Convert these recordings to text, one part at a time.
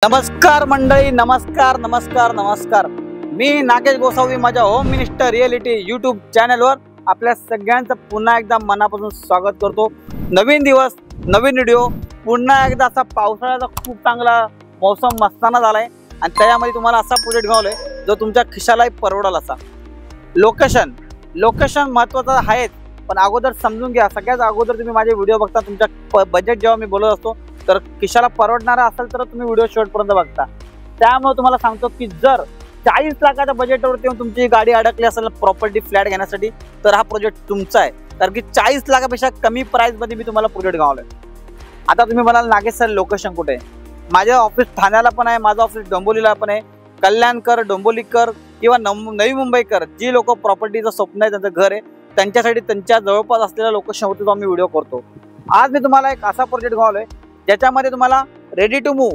नमस्कार मंडळी, नमस्कार नमस्कार नमस्कार। मी नागेश गोसावी माझ्या होम मिनिस्टर रिअलिटी यूट्यूब चॅनलवर आपल्या सगळ्यांचं पुन्हा एकदा मनापासून स्वागत करतो। नवीन दिवस, नवीन व्हिडिओ। पुन्हा एकदा असा पावसाळ्याचा खूप चांगला मौसम मस्ताना झालाय आणि त्यामध्ये तुम्हाला असा प्रोजेक्ट गावलाय जो तुमच्या खिशालाही परवडेल असा। लोकेशन महत्त्वाचं आहे, पण अगोदर समजून घ्या। सगळ्यात अगोदर तुम्ही माझे व्हिडिओ बघता, तुमच्या बजेट जेव्हा मी बोलत असतो तर खिशाला परवडणारा असेल तर तुम्ही व्हिडिओ शेवटपर्यंत बघता। त्यामुळे तुम्हाला सांगतो की जर 40 लाखाच्या बजेटवरती येऊन तुमची गाडी अडकली असेल प्रॉपर्टी फ्लॅट घेण्यासाठी तर हा प्रोजेक्ट तुमचा आहे। कारण की 40 लाखापेक्षा कमी प्राइस मध्ये मी तुम्हाला प्रोजेक्ट गावलोय। आता तुम्ही म्हणाल नागेश सर लोकेशन कुठे आहे? माझे ऑफिस ठाण्याला पण आहे, माझं ऑफिस डोंबिवलीला पण आहे। कल्याणकर, डोंबिवलीकर किंवा नवी मुंबईकर जी लोक प्रॉपर्टीचं स्वप्न आहे, त्यांचं घर आहे, त्यांच्यासाठी त्यांच्या जवळपास असलेल्या लोकेशनवरती आम्ही व्हिडिओ करतो। आज मी तुम्हाला एक असा प्रोजेक्ट गावलोय ज्याच्यामध्ये तुम्हाला रेडी टू मूव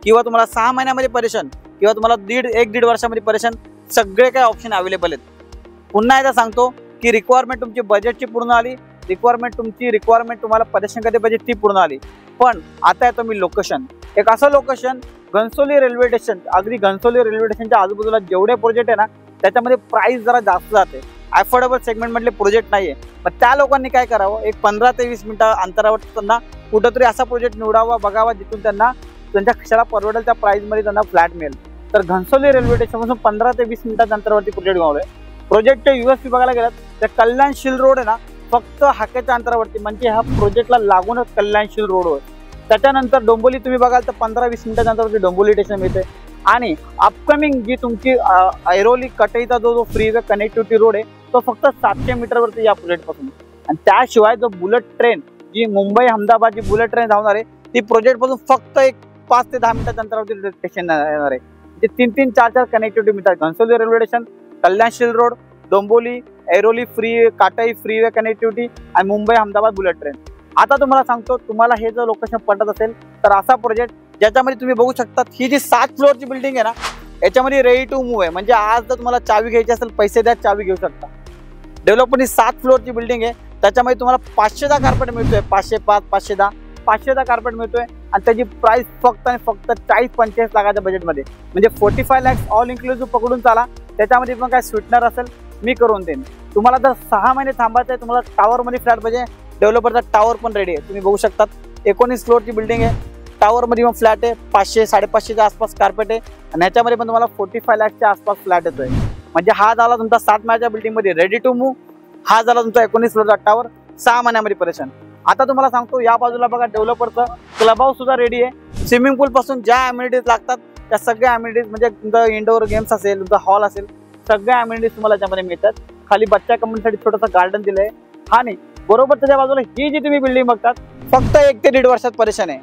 किंवा तुम्हाला 6 महिन्यामध्ये परेशान किंवा तुम्हाला 1.5 वर्षामध्ये परेशान सगळे काही ऑप्शन अवेलेबल आहेत। पुन्हा एकदा सांगतो की रिक्वायरमेंट तुमची बजेटची पूर्ण आली, रिक्वायरमेंट तुम्हाला परेशान करते पाहिजे ती पूर्ण आली। पण आता येतो मी लोकेशन, एक असं लोकेशन घनसोली रेल्वे स्टेशन, अगदी घनसोली रेल्वे स्टेशनच्या आजूबाजूला जेवढे प्रोजेक्ट आहे ना त्याच्यामध्ये प्राइस जरा जास्त जाते। अफोर्डेबल सेगमेंट मधले प्रोजेक्ट नाहीये, पण त्या लोकांनी काय करावं, एक 15 ते 20 मिनिटं अंतरावर त्यांना कुठेतरी असा प्रोजेक्ट निवडावा, बघावा जिथून त्यांना त्यांच्या खिशाला परवडेल त्या प्राइस मध्ये त्यांना फ्लॅट मिळेल। तर घनसोली रेल्वे स्टेशन पासून 15 ते 20 मिनिटाच्या अंतरावरती प्रोजेक्ट गावलोय। प्रोजेक्टच्या यूएसपी बघायला गेलात तर कल्याणशील रोड आहे ना, फक्त हाकेच्या अंतरावरती, म्हणजे ह्या प्रोजेक्टला लागूनच कल्याणशील रोडवर। त्याच्यानंतर डोंबिवली तुम्ही बघाल तर 15-20 मिनिटाच्या अंतरावरती डोंबिवली स्टेशन मिळते। आणि अपकमिंग जी तुमची ऐरोली कटईचा जो फ्रीवे कनेक्टिव्हिटी रोड आहे तो फक्त 700 मीटरवरती या प्रोजेक्ट पासून। आणि त्याशिवाय जो बुलेट ट्रेन, जी मुंबई अहमदाबाद जी बुलेट ट्रेन धावणार आहे ती प्रोजेक्ट पासून फक्त एक 5 ते 10 मिनिटाच्या अंतरावरती स्टेशन येणार आहे। जे 3-3, 4-4 कनेक्टिव्हिटी मिळतात। Ghansoli railway station, Kalyan Shil road, Dombivli, Airoli Katai freeway connectivity आणि मुंबई अहमदाबाद बुलेट ट्रेन। आता तुम्हाला सांगतो, तुम्हाला हे जर लोकेशन पटत असेल तर असा प्रोजेक्ट ज्याच्यामध्ये तुम्ही बघू शकता ही जी 7 फ्लोअरची बिल्डिंग आहे ना याच्यामध्ये रेडी टू मूव आहे। म्हणजे आज जर तुम्हाला चावी घ्यायची असेल, पैसे द्या, चावी घेऊ शकता। डेव्हलपमेंट 7 फ्लोअरची बिल्डिंग आहे, त्याच्यामध्ये तुम्हाला 500चा कार्पेट मिळतोय, 505, 510, 500चा कार्पेट मिळतोय आणि त्याची प्राइस फक्त आणि फक्त 40-45 लाखाच्या बजेटमध्ये, म्हणजे 45 लाख ऑल इन्क्लुसिव्ह पकडून चाला। त्याच्यामध्ये पण काय स्वीटनर असेल मी करून देईन। तुम्हाला जर 6 महिने थांबायचं आहे, तुम्हाला टावरमध्ये फ्लॅट पाहिजे, डेव्हलपरचा टावर पण रेडी आहे। तुम्ही बघू शकता 19 फ्लोअरची बिल्डिंग आहे, टावरमध्ये पण फ्लॅट आहे, 500-550च्या आसपास कार्पेट आहे आणि ह्याच्यामध्ये पण तुम्हाला 45 लाखच्या आसपास फ्लॅट येतोय। म्हणजे हा झाला तुमचा 7 महिन्याच्या बिल्डिंगमध्ये रेडी टू मूव, हा झाला तुमचा 19 फ्लोअरचा टावर 6 महिन्यामध्ये परेशान। आता तुम्हाला सांगतो या बाजूला बघा डेव्हलपरचं क्लब हाऊस सुद्धा रेडी आहे। स्विमिंग पूल पासून ज्या अम्युनिटीज लागतात त्या सगळ्या अम्युनिटीज, म्हणजे तुमचा इंडोर गेम्स असेल, तुमचा हॉल असेल, सगळ्या अम्युनिटीज तुम्हाला त्यामध्ये मिळतात। खाली बच्चा कम्युनिटीसाठी छोटंसं गार्डन दिलंय। हा नाही, बरोबर त्याच्या बाजूला ही जी तुम्ही बिल्डिंग बघतात फक्त 1 ते 1.5 वर्षात परेशान आहे।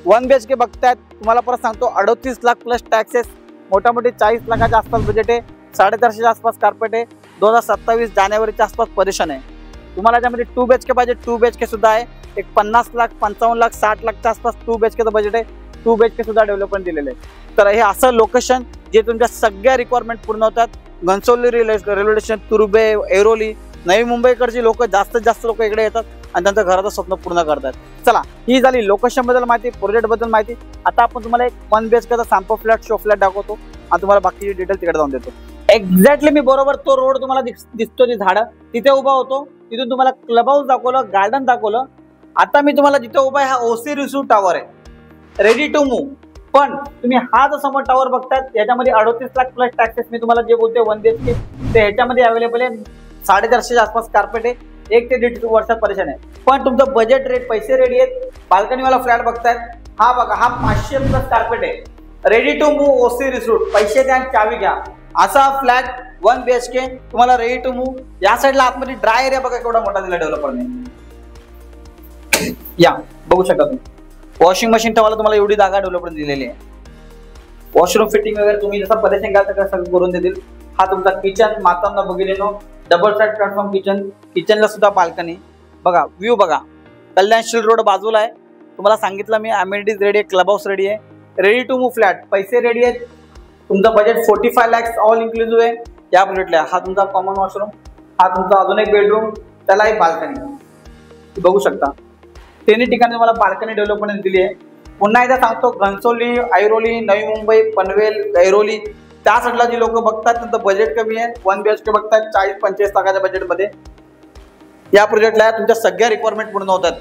1 BHK बघतायत, तुम्हाला परत सांगतो 38 लाख प्लस टॅक्सेस, मोठ्यामोठी 40 लाखाच्या आसपास बजेट आहे, 450च्या आसपास कार्पेट आहे, 2027 जानेवारीच्या आसपास परेशान आहे। तुम्हाला त्यामध्ये 2 BHK पाहिजे, 2 BHK सुद्धा आहे, एक 50 लाख, 55 लाख, 60 लाखच्या आसपास 2 BHKचं बजेट आहे, 2 BHK सुद्धा डेव्हलपमेंट दिलेलं आहे। तर हे असं लोकेशन जे तुमच्या सगळ्या रिक्वायरमेंट पूर्ण होतात। घनसोली रेल्वे स्टेशन, तुर्बे, ऐरोली, नवी मुंबईकडची लोक जास्त लोक इकडे येतात आणि त्यांचं घराचं स्वप्न पूर्ण करतात। चला, ही झाली लोकेशन बद्दल माहिती, प्रोजेक्ट बद्दल माहिती। आता आपण तुम्हाला एक 1 BHKचा सॅम्पल फ्लॅट, शो फ्लॅट दाखवतो आणि तुम्हाला बाकीची डिटेल तिकडे जाऊन देतो। एक्झॅक्टली मी बरोबर तो रोड तुम्हाला दिसतो, ती झाडं तिथे उभा होतो, तिथून तुम्हाला क्लब हाऊस दाखवलं, गार्डन दाखवलं। आता मी तुम्हाला जिथे उभा आहे हा ओसी रिसोर्ट टावर आहे, रेडी टू मूव। पण तुम्ही हा जो समोर टावर बघतात याच्यामध्ये 38 लाख प्लस टॅक्सेस, मी तुम्हाला जे बोलते 1 BHK ते ह्याच्यामध्ये अवेलेबल आहे, 450च्या आसपास कार्पेट आहे, 1 ते 1.5 वर्षात परेशान आहे। पण तुमचं बजेट रेट, पैसे रेडी आहेत, बाल्कनीवाला फ्लॅट बघतायत, हा बघा, हा 500 प्लस कार्पेट आहे, ready to move OC resort, पैसे द्या चावी घ्या असा फ्लॅट 1 BHK तुम्हाला रेडी टू मूव। या साईडला आतमध्ये ड्राय एरिया बघा केवढा मोठा दिला डेव्हलपरने, या बघू शकता तुम्ही। वॉशिंग मशीन ठेवायला तुम्हाला एवढी जागा डेव्हलपर दिलेली आहे। वॉशरूम फिटिंग वगैरे तुम्ही जसं परेशान घ्याल तर सगळं करून देतील। हा तुमचा किचन, मातांना बघितलेलो डबल साइड प्लॅटफॉर्म किचन, किचनला सुद्धा बाल्कनी बघा, व्ह्यू बघा, कल्याणशील रोड बाजूला आहे। तुम्हाला सांगितलं मी अम्युनिटीज रेडी आहे, क्लब हाऊस रेडी आहे, रेडी टू मूव फ्लॅट, पैसे रेडी आहेत। तुमचं बजेट 45 लाख ऑल इन्क्लुसिव्ह आहे या प्रोजेक्टला। हा तुमचा कॉमन वॉशरूम, हा तुमचा अजून एक बेडरूम, त्याला एक बाल्कनी बघू शकता। तिन्ही ठिकाणी तुम्हाला बाल्कनी डेव्हलपमेंट दिली आहे। पुन्हा एकदा सांगतो, घनसोली, ऐरोली, नवी मुंबई, पनवेल, गैरोली त्या साईडला जी लोक बघतात त्यांचं बजेट कमी आहे, 1 BHK बघतात 40-45 लाखाच्या बजेटमध्ये, या प्रोजेक्टला तुमच्या सगळ्या रिक्वायरमेंट पूर्ण होतात.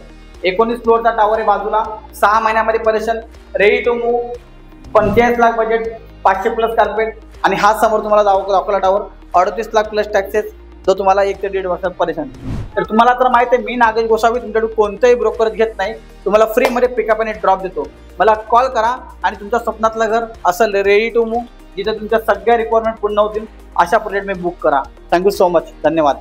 19 फ्लोअरचा टावर आहे बाजूला, 6 महिन्यामध्ये परेशन, ready to move, 45 lakh budget, 500+ carpet, आणि हा समोर तुम्हाला दाखवला टावर 38 लाख प्लस टॅक्सेस, जो तुम्हाला 1 ते 1.5 वर्षात परेशान. तर तुम्हाला तर माहिती आहे, मी नागेश गोसावी तुमच्याकडून कोणतंही ब्रोकर घेत नाही, तुम्हाला फ्रीमध्ये पिकअप आणि ड्रॉप देतो. मला कॉल करा आणि तुमच्या स्वप्नातलं घर असं रेडी टू मूव्ह, जिथे तुमच्या सगळ्या रिक्वायरमेंट पूर्ण होतील अशा प्रोजेक्ट मी बुक करा. Thank you so much. धन्यवाद.